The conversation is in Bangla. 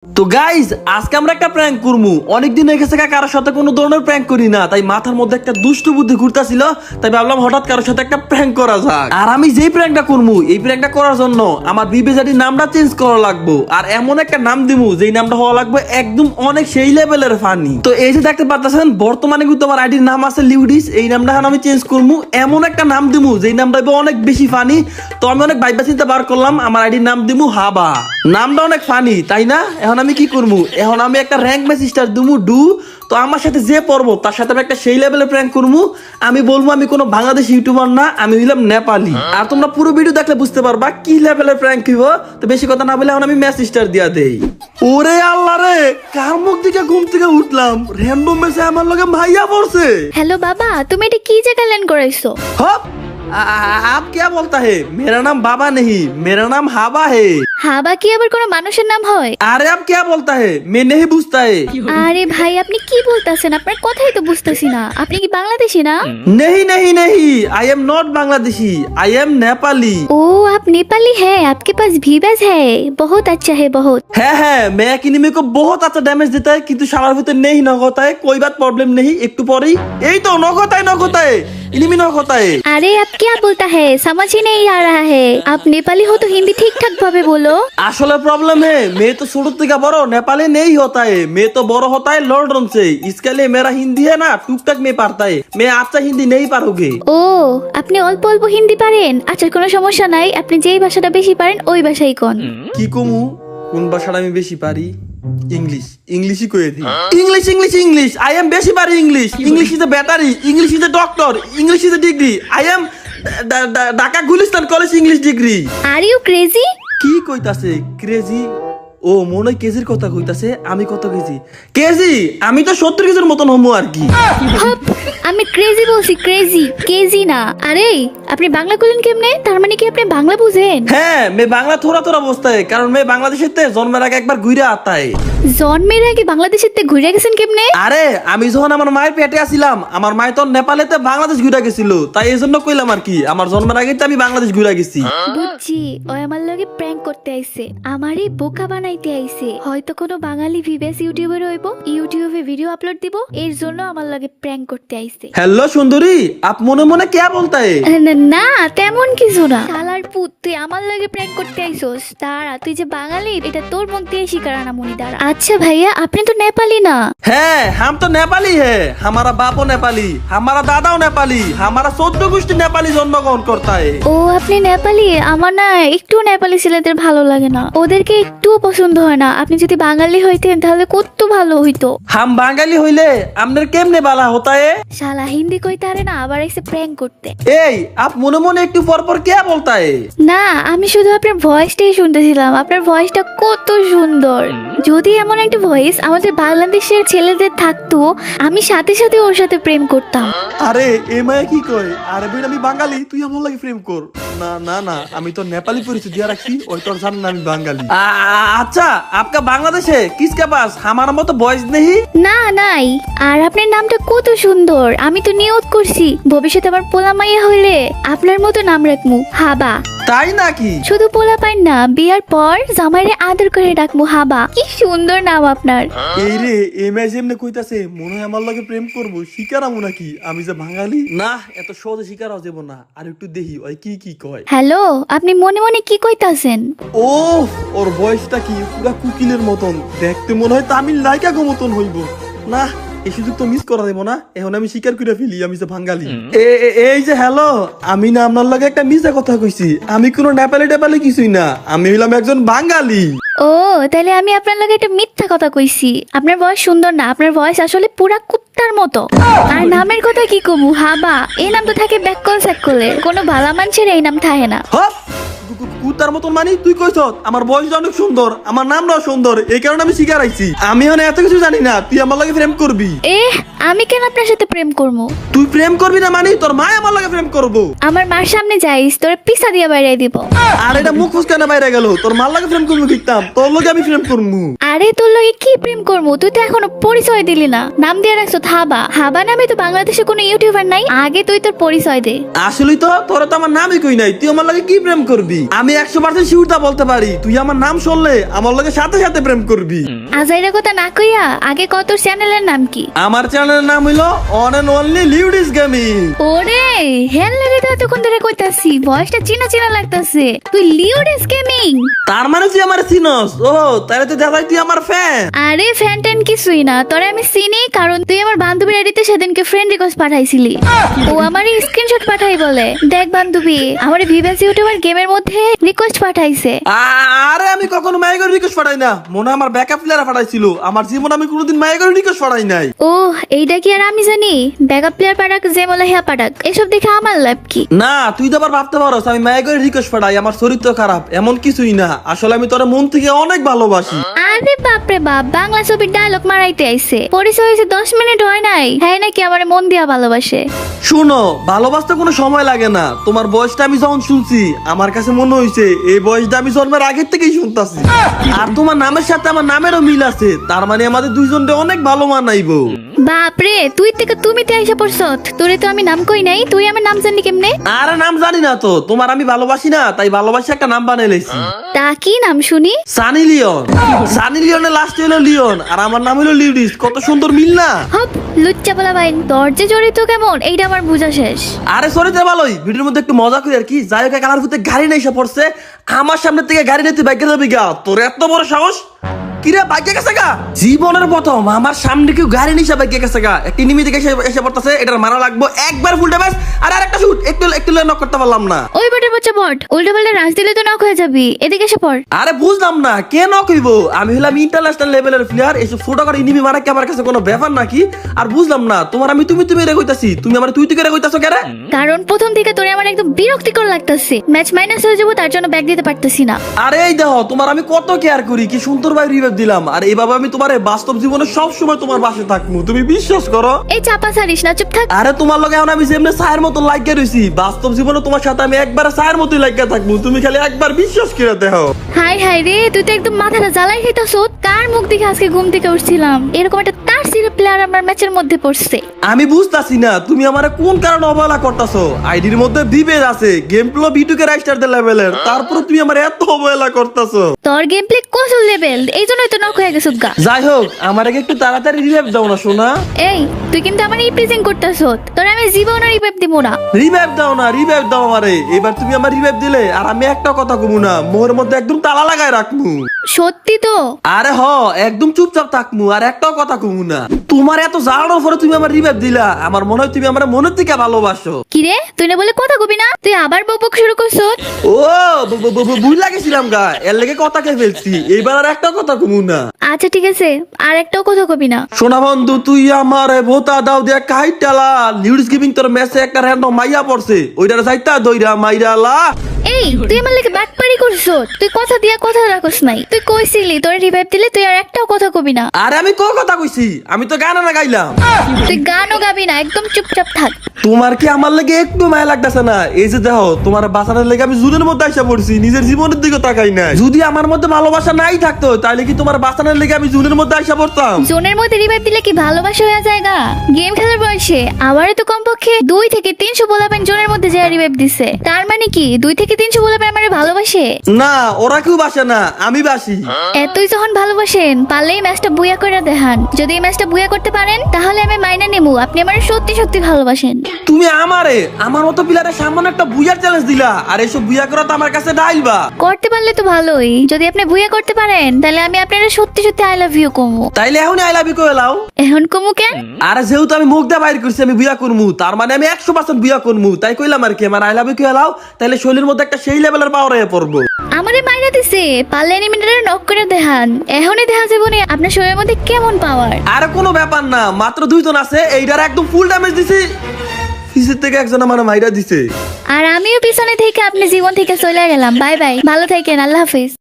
তো গাইজ আজকে আমরা একটা প্র্যাঙ্ক করবো। অনেকদিন হয়ে গেছে কারোর সাথে কোনো ধরনের প্র্যাঙ্ক করি না, তাই মাথার মধ্যে একটা দুষ্ট বুদ্ধি ঘুরতেছিল, তাই ভাবলাম হঠাৎ কারোর সাথে একটা প্র্যাঙ্ক করা যাক। আর আমি যেই প্র্যাঙ্কটা করবো, এই প্র্যাঙ্কটা করার জন্য আমার বিবেজাটির নামটা চেঞ্জ করা লাগবো, আর এমন একটা নাম দিবো যেই নামটা হওয়া লাগবে একদম অনেক সেই লেভেলের ফানি। তো এই যে দেখতে পাচ্ছেন বর্তমানে কিন্তু আমার আইডির নাম আছে লিউডিস। এই নামটা এখন আমি চেঞ্জ করবো, এমন একটা নাম দিবো যেই নামটা হবে অনেক বেশি ফানি। তো আমি অনেক ভাইবা চিন্তা বার করলাম, আমার আইডির নাম দিবো হাবা। নামটা অনেক ফানি তাই না? এখন আমি কি করবো, এখন আমি একটা র্যাঙ্ক ম্যাচ স্টার দিমু ডু। তো আমার সাথে যে পড়বো তার সাথে আমি একটা সেই লেভেলে প্র্যাঙ্ক করবো। আমি বলবো আমি কোনো বাংলাদেশ ইউটিউবার না, আমি হইলাম নেপালি। আর তোমরা পুরো ভিডিও দেখলে বুঝতে পারবা কি লেভেলের প্র্যাঙ্ক হইব। তো বেশি কথা না বলে এখন আমি ম্যাচ স্টার দিয়া দেই। ওরে আল্লাহ রে, কার মুখ থেকে ঘুম থেকে উঠলাম, র‍্যান্ডম মেসে আমার লগে ভাইয়া পড়ছে। हेलो बाबा, तुम এটা কি জায়গা ল্যান্ড করাইছো? हप आप क्या बोलता है? मेरा नाम बाबा नहीं, मेरा नाम हाबा है। হাবা কি আবার কোনো মানুষের নাম হয়? अरे आप क्या बोलता है? मैं नहीं बुझता है। আরে ভাই আপনি কি বলতাছেন? আপনার কথাই তো বুঝতেছি না। আপনি কি বাংলাদেশী না? नहीं नहीं नहीं, I am not Bangladeshi, I am Nepali. ओ आप नेपाली है, आपके पास भीबेज है, बहुत अच्छा है बहुत। है मैं एक एनिमी को बहुत अच्छा डैमेज देता है, किंतु शालार भीतर नहीं नॉक होता है। कोई बात प्रॉब्लम नहीं, एक टू पौरी यही तो नॉक होता है एनिमी नॉक होता है। अरे आप क्या बोलता है, समझ ही नहीं आ रहा है। आप नेपाली हो तो हिंदी ठीक ठाक भावे बोलो। আসলে प्रॉब्लम है, मैं तो शुरू থেকে বড় नेपाली नहीं होता है, मैं तो बड़ा होता है लॉन्डन से। इसके लिए मेरा हिंदी है ना टूक टक में पढ़ता है, मैं अच्छा हिंदी नहीं पढ़ोगे। ও আপনি অল্প অল্প হিন্দি পারেন? আচ্ছা কোনো সমস্যা নাই, আপনি যেই ভাষাটা বেশি পারেন ওই ভাষাই কোন। কি কমু, কোন ভাষাটা আমি বেশি পারি? ইংলিশ, ইংলিশই কয়ে দিই। English English English, I am বেশি পারি English. English is a battery, English is a doctor, English is a degree. I am Dhaka Gulistan college English degree. Are you crazy? কি কইতাছে ক্রেজি? ও মনে হয় কেজির কথা কইতাছে। আমি কত কেজি? কেজি আমি তো 70 কেজির মতন হমু আর কি। হপ, আমি ক্রেজি বলছি, ক্রেজি কেজি না। আরে আপনি বাংলা বলেন কেমনে? তার মানে কি আপনি বাংলা বুঝেন? হ্যাঁ मैं বাংলা থোড়া থোড়া বসতে, কারণ मैं বাংলাদেশের তে জন্মের আগে একবার ঘুরে আতাই। জন্মের আগে বাংলাদেশের তে ঘুরে গেছেন কেমনে? আরে আমি যখন আমার মায়ের পেটে আছিলাম, আমার মায় তো নেপালেতে বাংলাদেশ ঘুরে গেছিল, তাই এই জন্য কইলাম আর কি। আমার জন্মের আগে তো আমি বাংলাদেশ ঘুরে গেছি। বুঝছি, ও আমার লগে প্র্যাঙ্ক করতে আইছে, আমারই বোকা বানাইতে আইছে। হয়তো কোনো বাঙালি ভিভেস ইউটিউবার হইব, ইউটিউবে ভিডিও আপলোড দিব, এর জন্য আমার লগে প্র্যাঙ্ক করতে আইছে। हेलो सुंदरी, आप মনে মনে क्या बोलता है? না তেমন কিছু না। শালার পুত, তুই আমার লগে প্র্যাঙ্ক করতে আইছস? দাঁড়া, তুই যে বাঙালি এটা তোর মুখ দিয়ে স্বীকার না মনি। দাঁড়া। আচ্ছা ভাইয়া, আপনি তো নেপালি না? है हम तो नेपाली है, हमारा बापो नेपाली, हमारा दादाओ नेपाली, हमारा 14 गोष्ठी नेपाली जन्मग्रहण करता है। ও আপনি নেপালি? আমার না একটু নেপালি ছেলেদের ভালো লাগে না, ওদেরকে একটুও পছন্দ হয় না। আপনি যদি বাঙালি হইতেন তাহলে কত ভালো হইতো। हम বাঙালি হইলে আমনের কেমনে বালা হতা है? শালা হিন্দি কইতে পারে না, আবার এসে প্র্যাঙ্ক করতে। এই आप মনে মনে একটু পর পর क्या बोलता है? না আমি শুধু আপনার ভয়েসটাই শুনতেছিলাম, আপনার ভয়েসটা কত সুন্দর। যদি এমন একটা ভয়েস আমাদের বাংলাদেশের ছেলেদের থাকতো, আমি সাথে সাথে ওর সাথে প্রেম করতাম। আরে এ মায়া কি কয়? আরে বেন আমি বাঙালি, তুই আমার লাগে প্রেম কর। না না না, আমি তো नेपाली পরিচয় দিয়া রাখছি, ওই তোর জান না আমি বাঙালি। আচ্ছা आपका बांग्लादेश है, किसके पास हमारा মতো বয়স নেই? না নাই। আর আপনার নামটা কত সুন্দর, আমি তো নিয়ত করছি ভবিষ্যতে আমার পোলা মাইয়া হইলে আপনার মতো নাম রাখমু হাবা। তাই নাকি? শুধু পোলা পাইন না, বিয়ার পর জামাইরে আদর করে ডাকমু হাবা। কি সুন্দর নাম আপনার। এই রে এম এস এমনে কইতাছে, মনে হয় আমার লগে প্রেম করব। শিকার আমু নাকি আমি যে বাঙালি? না এত সহজে শিকার হওয়া যাব না, আর একটু দেখি ওই কি কি কয়। হ্যালো, আপনি মনে মনে কি কইতাছেন? ও ওর বয়সটা কি পুরা কুকিলের মতন দেখতে, মনে হয় তামিল নায়িকা গো মতন হইব। না এই সুযোগ তো মিস করা দেব না, এখন আমি স্বীকার করে ফেলি আমি যে বাঙালি। এই যে হ্যালো, আমি না আপনার লগে একটা মিছা কথা কইছি, আমি কোনো নেপালি টেপালি কিছুই না, আমি হইলাম একজন বাঙালি। ও তাহলে আমি আপনার লগে একটা মিথ্যা কথা কইছি। আপনার ভয়েস সুন্দর না, আপনার ভয়েস আসলে পুরা কুত্তার মতো। আর নামের কথা কি কমু, হাবা এই নাম তো থাকে ব্যাককল স্যাককলের, কোনো ভালা মানুষের এই নাম থাকে না। হপ কুতার মতন মানি তুই কইছ আমার বয়সটা অনেক সুন্দর, আমার নামটাও সুন্দর, এই কারণে আমি শিকার আইছি। আমি এখন এত কিছু জানি না, তুই আমার লাগে প্রেম করবি। আমি কেন আপনার সাথে প্রেম করবো? তুই প্রেম করবি না মানে তোর মা আমার লাগে প্রেম করবো। আমার মার সামনে যাইস, তোর পিছা দিয়া বাইরে দিব। আর এটা মুখ ফুসকানা বাইরে গেল, তোর মার লাগে প্রেম করবো কিতাম, তোর লগে আমি প্রেম করবো। আরে তোর লগে কি প্রেম করবো? তুই তো এখনো পরিচয় দিলি না, নাম দিয়ে রাখছো হাবা। হাবা নামে তো বাংলাদেশে কোনো ইউটিউবার নাই, আগে তুই তোর পরিচয় দে। আসলেই তো তোর তো আমার নামই কই নাই, তুই আমার লাগে কি প্রেম করবি? আমি আমি 100% শিওরতা বলতে পারি তুই আমার নাম শুনলে আমার লগে সাথে সাথে প্রেম করবি। আজাইরা কথা না কইয়া আগে কত চ্যানেলের নাম কি? আমার চ্যানেলের নাম হইলো অন এন্ড অনলি লিউডিস গেমিং। ওরে হেল লাগে তো এতক্ষণ ধরে কইতাছি, ভয়েসটা চিনা চিনা লাগতাছে। তুই লিওডিস গেমিং? তার মানে তুই আমার চিনস? ও তাহলে তো দেখাই তুই আমার ফ্যান। আরে ফ্যান ট্যান কিছুই না, তোরে আমি চিনি কারণ তুই আমার বান্ধবীর আইডিতে সেদিনকে ফ্রেন্ড রিকোয়েস্ট পাঠাইছিলি। ও আমারই স্ক্রিনশট পাঠাই বলে, দেখ বান্ধবী আমার ভিভাস ইউটিউবার গেমের মধ্যে রিকোয়েস্ট পাঠাইছে। আরে আমি কখনো মাইগর রিকোয়েস্ট পাঠাই না, মনে হয় আমার ব্যাকআপ প্লেয়ার পাঠাইছিল। আমার জীবন আমি কোনোদিন মাইগর রিকোয়েস্ট পাঠাই নাই। ও এইটা কি আর আমি জানি? ব্যাকআপ প্লেয়ার পাঠাক যে বলে হ্যাঁ পাঠাক, এসব দেখে আমার লাভ কি? না তুই তো আবার ভাবতে পারোস আমি মাইগর রিকোয়েস্ট পাঠাই, আমার চরিত্র খারাপ, এমন কিছুই না। আসলে আমি তোর মন থেকে অনেক ভালোবাসি। আরে বাপরে বাপ, বাংলা ছবির ডায়লগ মারাইতে আইছে। পরিচয় হয়েছে 10 মিনিট হয় নাই, হ্যাঁ নাকি আমার মন দিয়া ভালোবাসে। শুনো, ভালোবাসতে কোনো সময় লাগে না। তোমার বয়সটা আমি যখন শুনছি আমার কাছে মনে হয়েছে এই বয়সটা আমি জন্মের আগের থেকেই শুনতাছি। আর তোমার নামের সাথে আমার নামেরও মিল আছে, তার মানে আমাদের দুইজনকে অনেক ভালো মানাইবো। বাপরে তুই থেকে তুমি তে আইসা পড়ছ, তোরে তো আমি নাম কই নাই, তুই আমার নাম জানি কেমনে? আরে নাম জানি না তো, তোমার আমি ভালোবাসি না তাই ভালোবাসি একটা নাম বানাই লাইছি। তা কি নাম শুনি? সানি লিওন। সানি লিওনের লাস্ট হলো লিওন আর আমার নাম হলো লিউডিস। কত সুন্দর মিল না? হপ লুচ্চা বলা বাইন, তোর যে জড়িত কেমন এইটা আমার বোঝা শেষ। আরে সরি তো ভালোই, ভিডিওর মধ্যে একটু মজা করি আর কি। যাই হোক, কালার ফুতে গাড়ি নিয়ে এসে পড়ছে আমার সামনে থেকে, গাড়ি নিতে বাইকে যাবি গা? তোর এত বড় সাহস! কিরে বাইকে গেছে গা? জীবনের প্রথম আমার সামনে কেউ গাড়ি নিয়ে বাইকে গেছে গা। একটি নিমি দিকে এসে পড়তেছে, এটার মারা লাগবো একবার ফুল ড্যামেজ। আর আরেকটা শুট একটু নক করতে পারলাম না। ওই বটের বাচ্চা বট, উল্টো পাল্টা রাজ দিলে তো নক হয়ে যাবি, এদিকে এসে পড়। আরে বুঝলাম না কে নক হইব? আমি হলাম ইন্টারন্যাশনাল লেভেলের প্লেয়ার, এসব ছোট করে ইনিমি মারা কি আমার কাছে কোনো ব্যাপার নাকি? আর বুঝলাম না তোমার আমি তুমি রে কইতাছি, তুমি আমার তুই রে কইতাছো কেন? কারণ প্রথম থেকে তোরে আমার একদম বিরক্তিকর লাগতাছে, ম্যাচ মাইনাস হয়ে যাবো তার জন্য ব্যাক দিতে পারতেছি না। আরে এই দেখো, তোমার আমি কত কেয়ার করি, কি সুন্দর ভাই রিভাইভ দিলাম। আর এইভাবে আমি তোমার বাস্তব জীবনে সব সময় তোমার পাশে থাকবো, তুমি বিশ্বাস করো? এই চাপা ছাড়িস না, চুপ থাক। আরে তোমার লগে এখন আমি যেমনি ছায়ের মতো লাগিয়ে রইছি, বাস্তব জীবনে তোমার সাথে আমি একবার ছায়ের মতোই লাগিয়ে থাকবো, তুমি খালি একবার বিশ্বাস করে দেখো। হাই হাই রে, তুই তো একদম মাথাটা জ্বালাই খাইতাছ। কার মুখ দেখে আজকে ঘুম থেকে উঠছিলাম এরকম একটা তার সিরে প্লেয়ার আমার ম্যাচের মধ্যে পড়ছে। আমি বুঝতাছি না তুমি আমারে কোন কারণে অবহেলা করতাছো। আইডির মধ্যে বিভেদ আছে, গেম প্লে বিটুকে রাইস্টার দে লেভেলের, তারপর তুমি আমার এত অবহেলা করতাছো। তোর গেম প্লে কত লেভেল, এই জন্যই তো নক হয়ে গেছত গা। যাই হোক, আমার আগে একটু তাড়াতাড়ি রিভাইভ দাও না সোনা। এই তুই কিন্তু আমার রিপ্রেজেন্ট করতেছ, তোর আমি জীবন রিভাইভ দিব না। রিভাইভ দাও না, রিভাইভ দাও আমারে। এবার তুমি আমার রিভাইভ দিলে আর আমি একটা কথা কমু না, মোর মধ্যে একদম তালা লাগায় রাখমু। সত্যি তো? আরে হ, একদম চুপচাপ থাকমু আর একটাও কথা কমু না। তোমার এত জানানোর পরে তুমি আমার রিভাইভ দিলা, আমার মনে হয় তুমি আমার মনের থেকে ভালোবাসো। কিরে তুই না বলে কথা কবি না, তুই আবার বকবক শুরু করছ? ও ভুল লাগেছিলাম গা, এর লেগে কথা কে ফেলছি। এইবার আর একটা কথা কমু না। আচ্ছা ঠিক আছে, আর একটাও কথা কবি না। সোনা বন্ধু, তুই আমার ভোতা দাও দিয়া কাইটালা নিউজ গেমিং তোর মেসে একটা র‍্যান্ডম মাইয়া পড়ছে, ওইটারে যাইতা দইরা মাইরালা। এই তুই আমার লাগে ব্যাকপারি করছ, তুই কথা দিয়া কথা রাখস নাই। তুই কইছিলি তোর রিভাইভ দিলে তুই আর একটাও কথা কবি না। আরে আমি কোন কথা কইছি? আমি তো গান না গাইলাম। তুই গানও গাবি না, একদম চুপচাপ থাক। তোমার কি আমার লাগে একটু মায়া লাগতেছে না? এই যে দেখো, তোমার বাঁচানোর লেগে আমি জুনের মধ্যে আইসা পড়ছি, নিজের জীবনের দিকে তাকাই নাই। যদি আমার মধ্যে ভালোবাসা নাই থাকতো তাহলে কি তোমার বাঁচানোর লেগে আমি জুনের মধ্যে আইসা পড়তাম? জোনের মধ্যে রিভাইভ দিলে কি ভালোবাসা হয়ে যায়গা? গেম খেলার বয়সে আমারও তো কমপক্ষে 2 থেকে 300 বলাবেন জোনের মধ্যে যায় রিভাইভ দিছে। তার মানে কি 2 থেকে 300 বলাবেন আমারে ভালোবাসে? না, ওরা কেউ বাসে না, আমি বাসি। এতই যখন ভালোবাসেন পারলে এই ম্যাচটা বুয়া করে দেখান। যদি এই ম্যাচটা বুয়া করতে পারেন তাহলে আমি মাইনা নেবো আপনি আমারে সত্যি সত্যি ভালোবাসেন। তুমি আমারে আমার মতো প্লেয়ারের সামনে একটা বুয়ার চ্যালেঞ্জ দিলা, আর এসব বুয়া করা তো আমার কাছে ডাইলবা। করতে পারলে তো ভালোই, যদি আপনি বুয়া করতে পারেন তাহলে আমি আপনারা সত্যি সত্যি আই লাভ ইউ কমু। তাইলে এখন আই লাভ ইউ কইলাও। এখন কমু কেন? আরে যেহেতু আমি মুখ দিয়ে বাইর করছি আমি বুয়া করমু, তার মানে আমি 100% বুয়া করমু, তাই কইলাম আর কি। আমার আই লাভ ইউ কইলাও, তাইলে শৈলীর মধ্যে একটা সেই লেভেলের পাওয়ার হয়ে পড়বো। আমারে মাইরা দিছে, পারলে এনিমিটারে নক করে দেখান। এখনই দেখা যাবে না আপনার শরীরের মধ্যে কেমন পাওয়ার। আরে কোনো ব্যাপার না, মাত্র 2 জন আছে, এইটার একদম ফুল ড্যামেজ দিছি। পিছের থেকে একজন আমার মাইরা দিছে। আর আমিও পিছনে থেকে আপনি জীবন থেকে চলে গেলাম। বাই বাই, ভালো থাকেন, আল্লাহ হাফিজ।